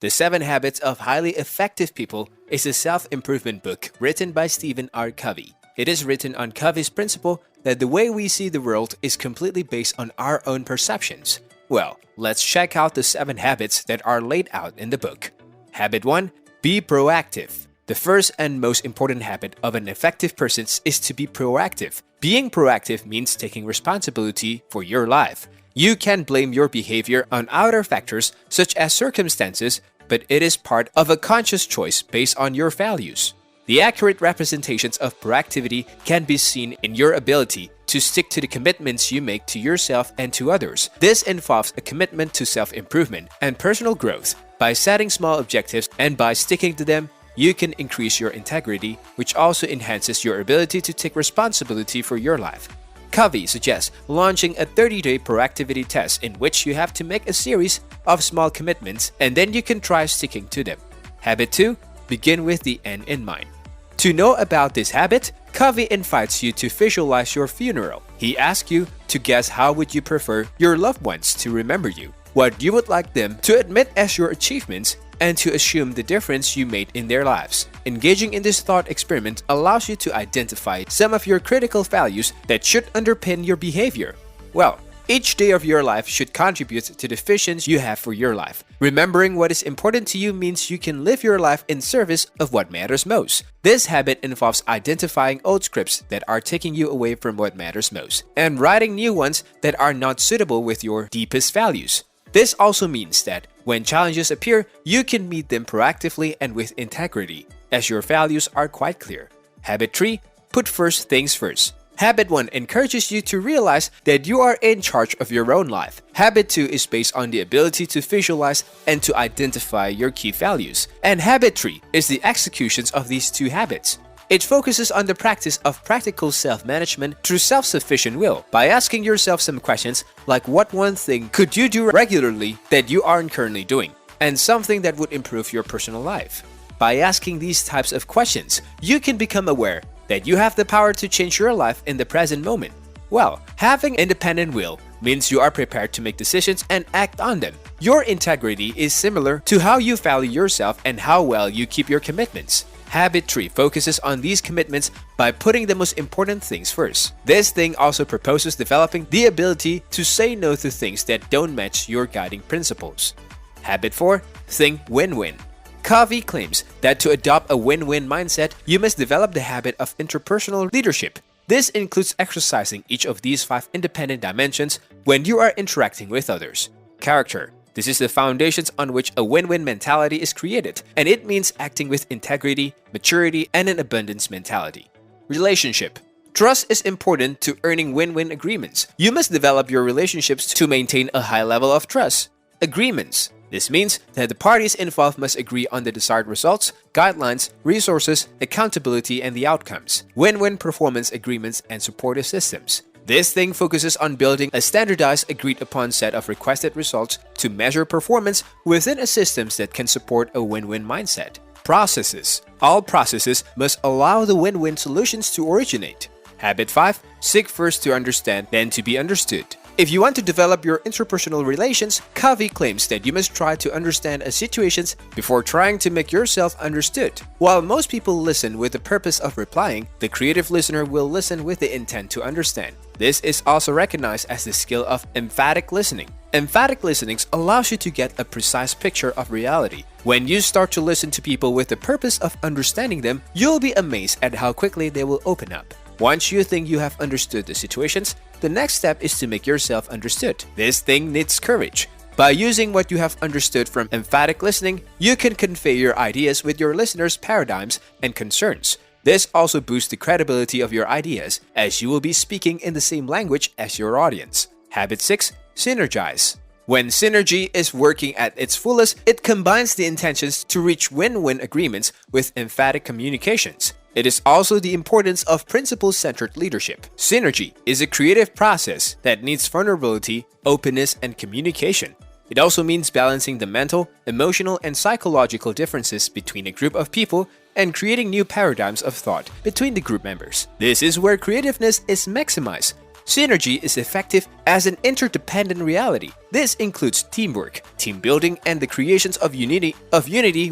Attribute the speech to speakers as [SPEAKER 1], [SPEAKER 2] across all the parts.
[SPEAKER 1] The 7 Habits of Highly Effective People is a self-improvement book written by Stephen R. Covey. It is written on Covey's principle that the way we see the world is completely based on our own perceptions. Well, let's check out the 7 habits that are laid out in the book. Habit 1. Be proactive. The first and most important habit of an effective person is to be proactive. Being proactive means taking responsibility for your life. You can blame your behavior on outer factors such as circumstances, but it is part of a conscious choice based on your values. The accurate representations of proactivity can be seen in your ability to stick to the commitments you make to yourself and to others. This involves a commitment to self-improvement and personal growth. By setting small objectives and by sticking to them, you can increase your integrity, which also enhances your ability to take responsibility for your life. Covey suggests launching a 30-day proactivity test in which you have to make a series of small commitments and then you can try sticking to them. Habit 2. Begin with the end in mind. To know about this habit, Covey invites you to visualize your funeral. He asks you to guess how would you prefer your loved ones to remember you, what you would like them to admit as your achievements, and to assume the difference you made in their lives. Engaging in this thought experiment allows you to identify some of your critical values that should underpin your behavior. Well, each day of your life should contribute to the visions you have for your life. Remembering what is important to you means you can live your life in service of what matters most. This habit involves identifying old scripts that are taking you away from what matters most, and writing new ones that are not suitable with your deepest values. This also means that when challenges appear, you can meet them proactively and with integrity, as your values are quite clear. Habit 3. Put first things first. Habit 1 encourages you to realize that you are in charge of your own life. Habit 2 is based on the ability to visualize and to identify your key values. And Habit 3 is the executions of these 2 habits. It focuses on the practice of practical self-management through self-sufficient will by asking yourself some questions like what one thing could you do regularly that you aren't currently doing, and something that would improve your personal life. By asking these types of questions, you can become aware that you have the power to change your life in the present moment. Well, having independent will means you are prepared to make decisions and act on them. Your integrity is similar to how you value yourself and how well you keep your commitments. Habit 3 focuses on these commitments by putting the most important things first. This thing also proposes developing the ability to say no to things that don't match your guiding principles. Habit 4. Think win-win. Covey claims that to adopt a win-win mindset, you must develop the habit of interpersonal leadership. This includes exercising each of these 5 independent dimensions when you are interacting with others. Character. This is the foundations on which a win-win mentality is created, and it means acting with integrity, maturity, and an abundance mentality. Relationship. Trust is important to earning win-win agreements. You must develop your relationships to maintain a high level of trust. Agreements. This means that the parties involved must agree on the desired results, guidelines, resources, accountability, and the outcomes. Win-win performance agreements and supportive systems. This thing focuses on building a standardized, agreed-upon set of requested results to measure performance within a system that can support a win-win mindset. Processes. All processes must allow the win-win solutions to originate. Habit 5. Seek first to understand, then to be understood. If you want to develop your interpersonal relations, Covey claims that you must try to understand a situation before trying to make yourself understood. While most people listen with the purpose of replying, the creative listener will listen with the intent to understand. This is also recognized as the skill of emphatic listening. Emphatic listening allows you to get a precise picture of reality. When you start to listen to people with the purpose of understanding them, you'll be amazed at how quickly they will open up. Once you think you have understood the situations, the next step is to make yourself understood. This thing needs courage. By using what you have understood from emphatic listening, you can convey your ideas with your listeners' paradigms and concerns. This also boosts the credibility of your ideas, as you will be speaking in the same language as your audience. Habit 6. Synergize. When synergy is working at its fullest, it combines the intentions to reach win-win agreements with emphatic communications. It is also the importance of principle-centered leadership. Synergy is a creative process that needs vulnerability, openness, and communication. It also means balancing the mental, emotional, and psychological differences between a group of people and creating new paradigms of thought between the group members. This is where creativeness is maximized. Synergy is effective as an interdependent reality. This includes teamwork, team building, and the creations of unity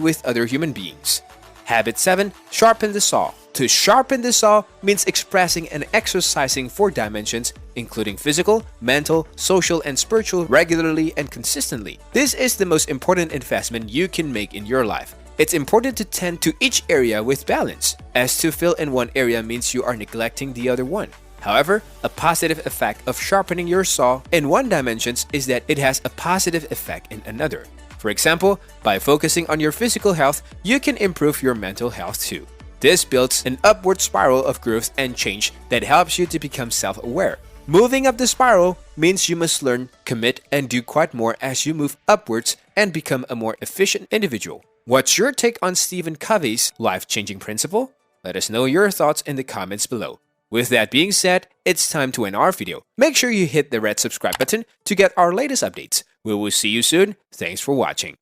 [SPEAKER 1] with other human beings. Habit 7. Sharpen the saw. To sharpen the saw means expressing and exercising 4 dimensions, including physical, mental, social, and spiritual, regularly and consistently. This is the most important investment you can make in your life. It's important to tend to each area with balance, as to fill in one area means you are neglecting the other one. However, a positive effect of sharpening your saw in one dimension is that it has a positive effect in another. For example, by focusing on your physical health, you can improve your mental health too. This builds an upward spiral of growth and change that helps you to become self-aware. Moving up the spiral means you must learn, commit, and do quite more as you move upwards and become a more efficient individual. What's your take on Stephen Covey's life-changing principle? Let us know your thoughts in the comments below. With that being said, it's time to end our video. Make sure you hit the red subscribe button to get our latest updates. We will see you soon. Thanks for watching.